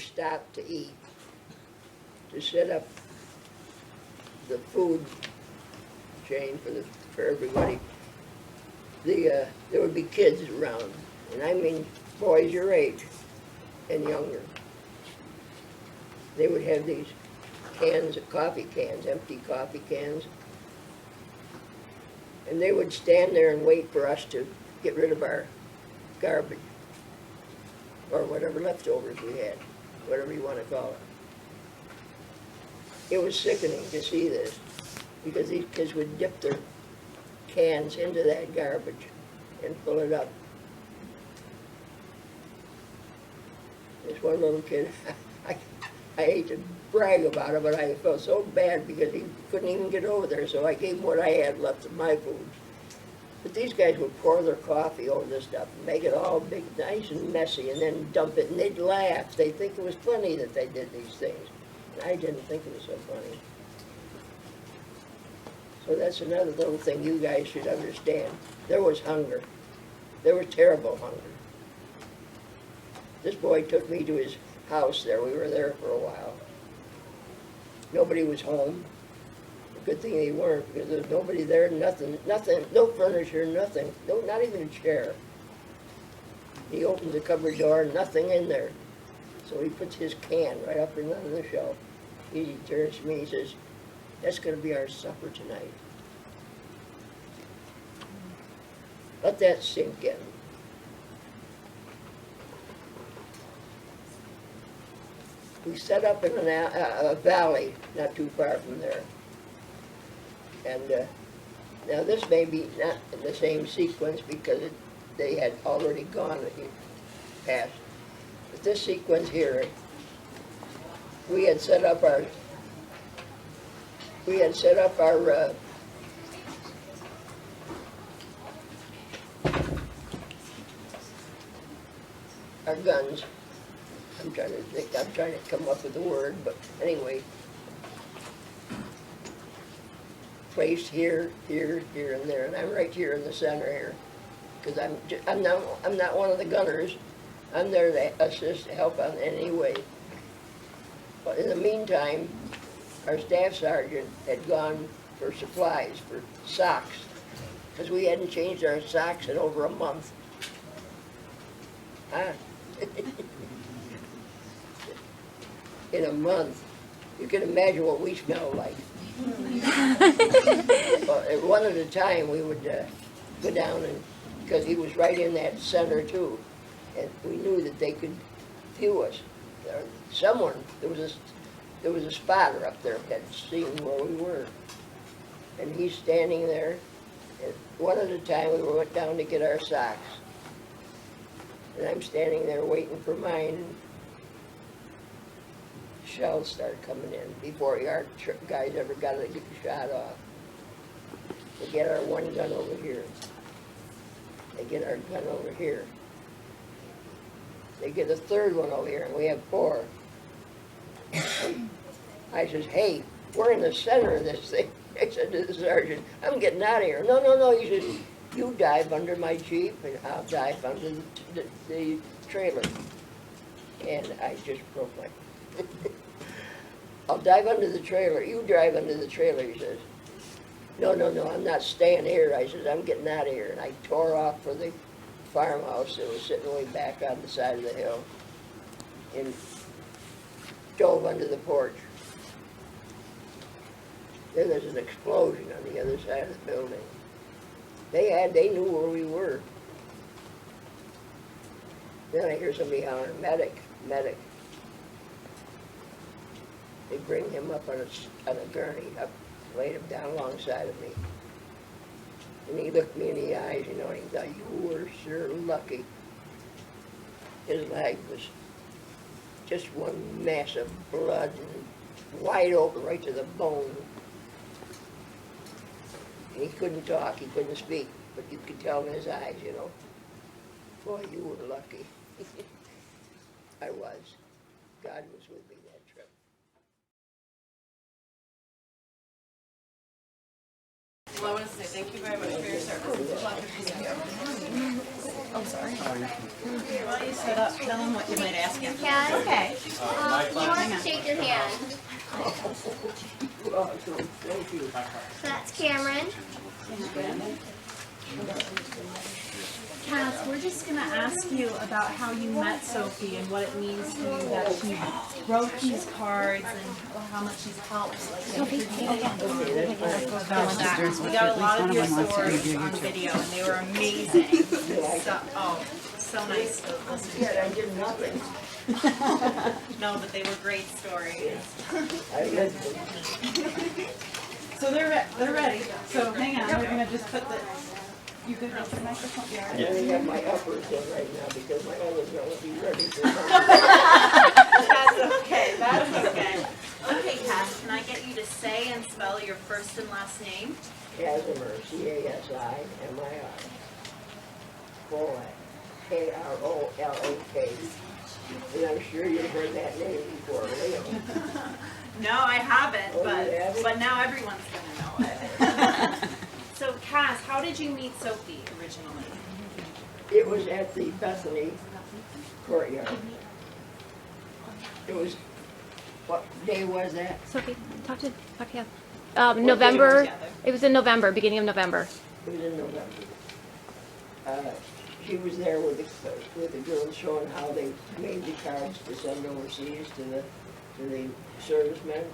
stopped to eat, to set up the food chain for everybody, there would be kids around, and I mean boys your age and younger. They would have these cans of coffee cans, empty coffee cans, and they would stand there and wait for us to get rid of our garbage, or whatever leftovers we had, whatever you want to call it. It was sickening to see this, because these kids would dip their cans into that garbage and fill it up. This one little kid, I hate to brag about it, but I felt so bad because he couldn't even get over there, so I gave him what I had left of my food. But these guys would pour their coffee over this stuff and make it all big, nice and messy, and then dump it, and they'd laugh. They'd think it was funny that they did these things. And I didn't think it was so funny. So that's another little thing you guys should understand. There was hunger. There was terrible hunger. This boy took me to his house there. We were there for a while. Nobody was home. Good thing they weren't, because there was nobody there, nothing, no furniture, nothing, no, not even a chair. He opened the cupboard door, nothing in there. So he puts his can right up in under the shelf. He turns to me, he says, "That's going to be our supper tonight." Let that sink in. We set up in a valley not too far from there. And now this may be not in the same sequence because they had already gone past. But this sequence here, we had set up our guns. I'm trying to come up with a word, but anyway. Placed here, here, here, and there, and I'm right here in the center here, because I'm not one of the gunners. I'm there to assist, help out in any way. But in the meantime, our staff sergeant had gone for supplies, for socks, because we hadn't changed our socks in over a month. In a month, you can imagine what we smelled like. Well, one at a time we would go down, and because he was right in that center too, and we knew that they could view us. There was a spotter up there that had seen where we were, and he's standing there. And one at a time we went down to get our socks, and I'm standing there waiting for mine. Shells started coming in before our guys ever got a shot off. They get our one gun over here. They get our gun over here. They get a third one over here, and we have 4. I says, "Hey, we're in the center of this thing." I said to the sergeant, "I'm getting out of here." No. He says, "You dive under my Jeep, and I'll dive under the trailer." And I just broke my... "I'll dive under the trailer. You drive under the trailer," he says. No, I'm not staying here. I says, "I'm getting out of here." And I tore off for the farmhouse that was sitting way back on the side of the hill and dove under the porch. Then there's an explosion on the other side of the building. They knew where we were. Then I hear somebody hollering, "Medic, medic." They bring him up on a gurney, laid him down alongside of me. And he looked me in the eyes, and he thought, "You were sure lucky." His leg was just one mass of blood and wide open right to the bone. And he couldn't talk, he couldn't speak, but you could tell in his eyes, Boy, you were lucky. I was. God was with me that trip. Well, I want to say thank you very much for your service. Oh, sorry. Why don't you sit up? Tell them what you might ask him. Yeah. Okay. He wants to shake your hand. Awesome, thank you. So that's Cameron. Cass, we're just going to ask you about how you met Sophie and what it means to you that she wrote these cards and how much she's helped. Sophie, Okay, that's fine. We got a lot of your stories on video and they were amazing. So nice to listen Yeah, to. I did nothing. No, but they were great stories. I lived them. So they're ready. So hang on, we're going to just put the... You good with the microphone? Yeah. I only have my uppers in right now because my others won't be ready for them. That's okay, that's okay. Okay, Cass, can I get you to say and spell your first and last name? Casimir, Casimir. Krolak, Krolak. And I'm sure you've heard that name before, Leo. No, I haven't, Oh, you haven't? but now everyone's going to know it. So, Cass, how did you meet Sophie originally? It was at the Bethany courtyard. It was, what day was that? Sophie, talk to him. November. Together. It was in November, beginning of November. It was in November. She was there with the girls showing how they made the cards to send overseas to the servicemen.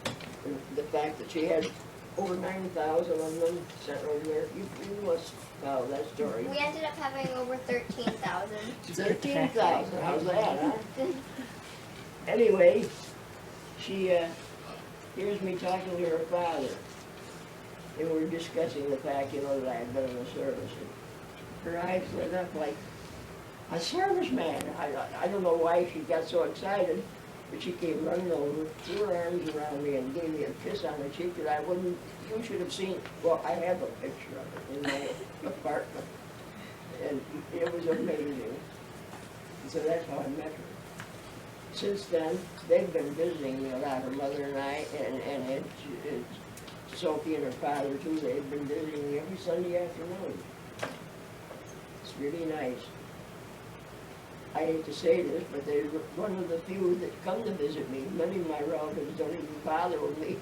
And the fact that she had over 9,000 of them sent over there. You must know that story. We ended up having over 13,000. 13,000, how's that, huh? Anyway, she hears me talking to her father. And we're discussing the fact, that I had been in the service. And her eyes lit up like a serviceman. I don't know why she got so excited, but she came running over, threw her arms around me and gave me a kiss on the cheek that you should have seen. Well, I have a picture of it in my apartment. And it was amazing. So that's how I met her. Since then, they've been visiting me a lot, her mother and I, and Sophie and her father too. They've been visiting me every Sunday afternoon. It's really nice. I hate to say this, but they're one of the few that come to visit me. Many of my relatives don't even bother with me.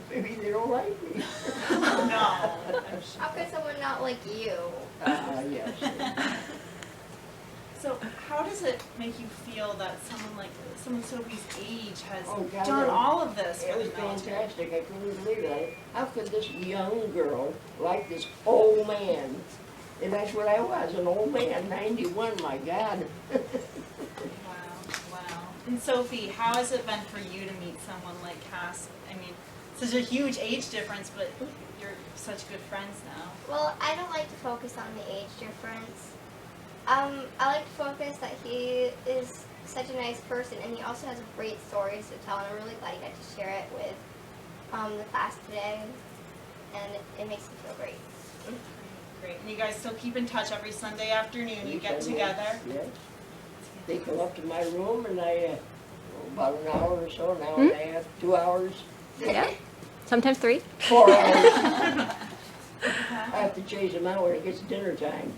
Maybe they don't like me. No. How could someone not like you? Yes. So, how does it make you feel that someone Sophie's age has Oh, God, done all of this It for was the military? fantastic. I couldn't believe it. How could this young girl like this old man? And that's what I was, an old man, 91, my God. Wow. And Sophie, how has it been for you to meet someone like Cass? I mean, such a huge age difference, but you're such good friends now. Well, I don't like to focus on the age difference. I like to focus that he is such a nice person, and he also has great stories to tell, and I'm really glad he got to share it with the class today, and it makes me feel great. Great. And you guys still keep in touch every Sunday afternoon? You get together? Yes. They come up to my room, and I, about an hour or so, an hour and a half, 2 hours. Yeah. Sometimes 3. 4 hours. I have to chase them out when it gets dinner time.